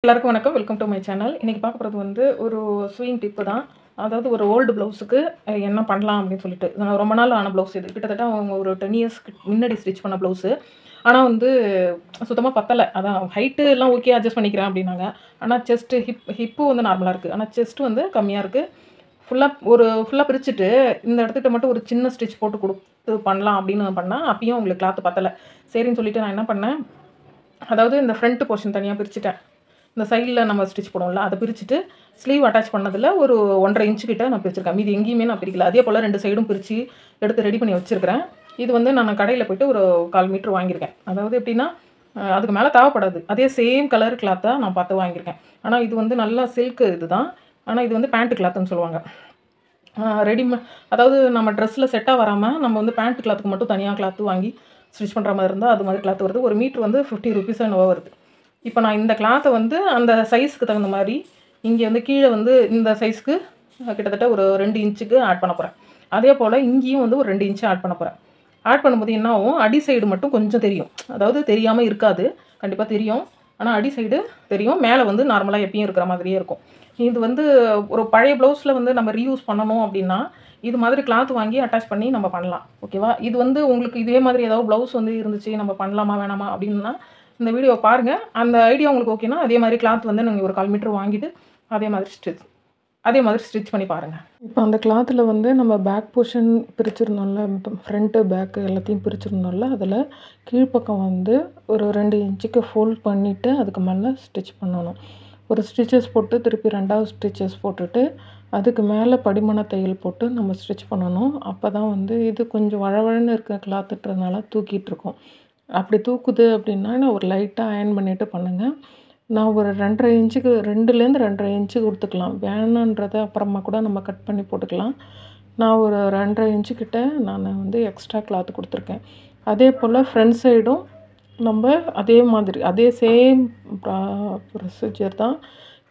எல்லாருக்கும் வணக்கம். Welcome to my channel. இன்றைக்கி பார்க்க போகிறது வந்து ஒரு ஸ்விங் டிப்பு தான். அதாவது ஒரு ஓல்டு ப்ளவுஸுக்கு என்ன பண்ணலாம் அப்படின்னு சொல்லிட்டு, ரொம்ப நாள் ஆன ப்ளவுஸ் இது. கிட்டத்தட்ட அவங்க ஒரு 10 இயர்ஸ்க்கு முன்னாடி ஸ்டிச் பண்ண ப்ளவுஸு. ஆனால் வந்து சுத்தமாக பத்தலை. அதான் ஹைட்டு எல்லாம் ஓகே அட்ஜஸ்ட் பண்ணிக்கிறேன் அப்படின்னாங்க. ஆனால் செஸ்ட்டு ஹிப்பு வந்து நார்மலாக இருக்குது. ஆனால் செஸ்ட்டு வந்து கம்மியாக இருக்குது. ஃபுல்லாக பிரிச்சுட்டு இந்த இடத்துக்கிட்ட மட்டும் ஒரு சின்ன ஸ்டிச் போட்டு கொடுத்து பண்ணலாம் அப்படின்னு பண்ணால் அப்பயும் உங்களுக்கு கிளாத்து பத்தலை. சரின்னு சொல்லிட்டு நான் என்ன பண்ணேன், அதாவது இந்த ஃப்ரண்ட் போர்ஷன் தனியாக பிரிச்சுட்டேன். இந்த சைடில் நம்ம ஸ்டிச் போடுவோம்ல, அதை பிரிச்சுட்டு ஸ்லீவ் அட்டாச் பண்ணதில் ஒரு 1.5 இன்ச்சு கிட்ட நான் பிரிச்சிருக்கேன். மீதி எங்கேயுமே நான் பிரிக்கல. அதே போல் 2 சைடும் பிரித்து எடுத்து ரெடி பண்ணி வச்சுருக்கிறேன். இது வந்து நான் கடையில் போய்ட்டு ஒரு 1/4 மீட்டர் வாங்கியிருக்கேன். அதாவது எப்படின்னா அதுக்கு மேலே தேவைப்படாது. அதே சேம் கலர் கிளாத்தாக நான் பார்த்து வாங்கியிருக்கேன். ஆனால் இது வந்து நல்லா சில்க்கு இது தான். ஆனால் இது வந்து பேண்ட் கிளாத்துன்னு சொல்லுவாங்க. ரெடிமேட், அதாவது நம்ம ட்ரெஸ்ஸில் செட்டாக வராமல் நம்ம வந்து பேண்ட் கிளாத்துக்கு மட்டும் தனியாக கிளாத்து வாங்கி ஸ்டிச் பண்ணுற மாதிரி இருந்தால் அது மாதிரி கிளாத் வருது. ஒரு மீட்ரு வந்து 50 ருபீஸ் என்னவோ வருது. இப்போ நான் இந்த கிளாத்தை வந்து அந்த சைஸ்க்கு தகுந்த மாதிரி இங்கே வந்து கீழே வந்து இந்த சைஸ்க்கு கிட்டத்தட்ட ஒரு 2 இன்ச்சுக்கு ஆட் பண்ண போகிறேன். அதே போல் இங்கேயும் வந்து ஒரு 2 இன்ச்சு ஆட் பண்ண போகிறேன். ஆட் பண்ணும்போது என்ன ஆகும், அடி சைடு மட்டும் கொஞ்சம் தெரியும். அதாவது தெரியாமல் இருக்காது, கண்டிப்பாக தெரியும். ஆனால் அடி சைடு தெரியும், மேலே வந்து நார்மலாக எப்பயும் இருக்கிற மாதிரியே இருக்கும். இது வந்து ஒரு பழைய ப்ளவுஸில் வந்து நம்ம ரீயூஸ் பண்ணணும் அப்படின்னா இது மாதிரி கிளாத் வாங்கி அட்டாச் பண்ணி நம்ம பண்ணலாம். ஓகேவா? இது வந்து உங்களுக்கு இதே மாதிரி ஏதாவது ப்ளவுஸ் வந்து இருந்துச்சு, நம்ம பண்ணலாமா வேணாமா அப்படின்னா இந்த வீடியோ பாருங்கள். அந்த ஐடியா உங்களுக்கு ஓகேனா அதே மாதிரி கிளாத் வந்து நீங்கள் ஒரு 1/4 மீட்டர் வாங்கிட்டு அதே மாதிரி ஸ்டிச் பண்ணி பாருங்கள். இப்போ அந்த கிளாத்தில் வந்து நம்ம பேக் போர்ஷன் பிரிச்சுருந்தோம்ல, ஃப்ரண்ட்டு பேக்கு எல்லாத்தையும் பிரிச்சுருந்தோம்ல, அதில் கீழ்ப்பக்கம் வந்து ஒரு 2 இன்ச்சுக்கு ஃபோல்ட் பண்ணிவிட்டு அதுக்கு மேலே ஸ்டிச் பண்ணணும். ஒரு ஸ்டிச்சஸ் போட்டு திருப்பி 2வது ஸ்டிச்சஸ் போட்டுட்டு அதுக்கு மேலே படிமான தையல் போட்டு நம்ம ஸ்டிச் பண்ணணும். அப்போ தான் வந்து இது கொஞ்சம் வழவழன்னு இருக்க கிளாத்துன்றதுனால தூக்கிட்டு இருக்கும். அப்படி தூக்குது அப்படின்னா நான் ஒரு லைட்டாக அயர்ன் பண்ணிவிட்டு பண்ணுங்கள். நான் ஒரு 2.5 இன்ச்சுக்கு 2லேருந்து 2.5 இன்ச்சு கொடுத்துக்கலாம். வேணுன்றதை அப்புறமா கூட நம்ம கட் பண்ணி போட்டுக்கலாம். நான் ஒரு 2.5 இன்ச்சுக்கிட்ட நான் வந்து எக்ஸ்ட்ரா கிளாத் கொடுத்துருக்கேன். அதே போல் ஃப்ரண்ட் சைடும் நம்ம அதே மாதிரி அதே சேம் ப்ரொசீஜர் தான்.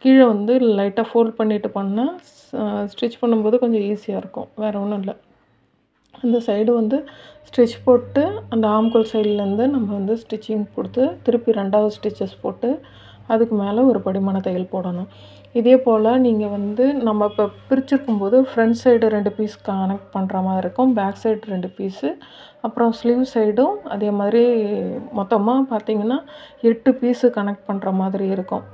கீழே வந்து லைட்டாக ஃபோல்ட் பண்ணிவிட்டு பண்ணால் ஸ்டிச் பண்ணும்போது கொஞ்சம் ஈஸியாக இருக்கும். வேறு ஒன்றும் இல்லை. அந்த சைடு வந்து ஸ்டிச் போட்டு அந்த ஆம்கோல் சைட்லேருந்து நம்ம வந்து ஸ்டிச்சிங் கொடுத்து திருப்பி 2வது ஸ்டிச்சஸ் போட்டு அதுக்கு மேலே ஒரு படிமான தையல் போடணும். இதே போல் நீங்கள் வந்து நம்ம இப்போ பிரிச்சிருக்கும்போது ஃப்ரண்ட் சைடு 2 பீஸ் கனெக்ட் பண்ணுற மாதிரி இருக்கும், பேக் சைடு 2 பீஸு, அப்புறம் ஸ்லீவ் சைடும் அதே மாதிரி மொத்தமாக பார்த்திங்கன்னா 8 பீஸு கனெக்ட் பண்ணுற மாதிரி இருக்கும்.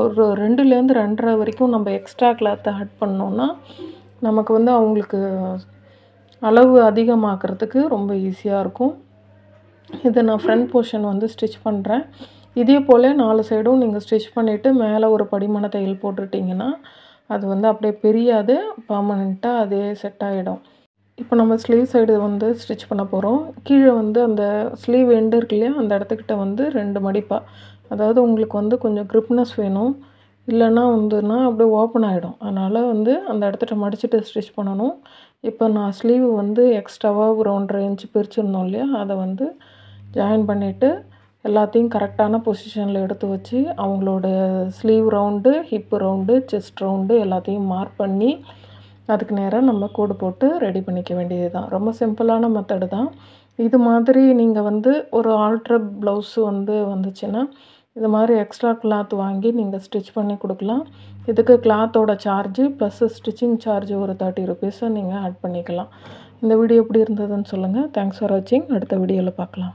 ஒரு 2லேருந்து 2.5 வரைக்கும் நம்ம எக்ஸ்ட்ரா கிளாத்தை ஆட் பண்ணோன்னா நமக்கு வந்து அவங்களுக்கு அளவு அதிகமாக்குறதுக்கு ரொம்ப ஈஸியாக இருக்கும். இதை நான் ஃப்ரண்ட் போர்ஷன் வந்து ஸ்டிச் பண்ணுறேன். இதே போல் 4 சைடும் நீங்கள் ஸ்டிச் பண்ணிவிட்டு மேலே ஒரு படிமான தையல் போட்டுட்டிங்கன்னா அது வந்து அப்படியே பிரியாது, பர்மனெண்ட்டாக அதே செட் ஆகிடும். இப்போ நம்ம ஸ்லீவ் சைடு வந்து ஸ்டிச் பண்ண போகிறோம். கீழே வந்து அந்த ஸ்லீவ் எண்டு இருக்கு இல்லையா, அந்த இடத்துக்கிட்ட வந்து 2 மடிப்பாக, அதாவது உங்களுக்கு வந்து கொஞ்சம் க்ரிப்னஸ் வேணும், இல்லைன்னா வந்துன்னா அப்படியே ஓப்பன் ஆகிடும். அதனால் வந்து அந்த இடத்துல மடிச்சுட்டு ஸ்டிச் பண்ணணும். இப்போ நான் ஸ்லீவ் வந்து எக்ஸ்ட்ராவாக ஒரு 1.5 இன்ச்சு பிரிச்சுருந்தோம் இல்லையா, அதை வந்து ஜாயின் பண்ணிவிட்டு எல்லாத்தையும் கரெக்டான பொசிஷனில் எடுத்து வச்சு அவங்களோட sleeve round, hip round, chest round எல்லாத்தையும் மார்க் பண்ணி அதுக்கு நேராக நம்ம கோடு போட்டு ரெடி பண்ணிக்க வேண்டியது தான். ரொம்ப சிம்பிளான மெத்தடு தான். இது மாதிரி நீங்கள் வந்து ஒரு ஆல்ட்ரு ப்ளவுஸு வந்து வந்துச்சுன்னா இது மாதிரி எக்ஸ்ட்ரா கிளாத் வாங்கி நீங்கள் ஸ்டிச் பண்ணி கொடுக்கலாம். இதுக்கு கிளாத்தோட சார்ஜு ப்ளஸ் ஸ்டிச்சிங் சார்ஜ் ஒரு 30 ருபீஸை நீங்கள் ஆட் பண்ணிக்கலாம். இந்த வீடியோ எப்படி இருந்ததுன்னு சொல்லுங்கள். தேங்க்ஸ் ஃபார் வாட்சிங். அடுத்த வீடியோவில் பார்க்கலாம்.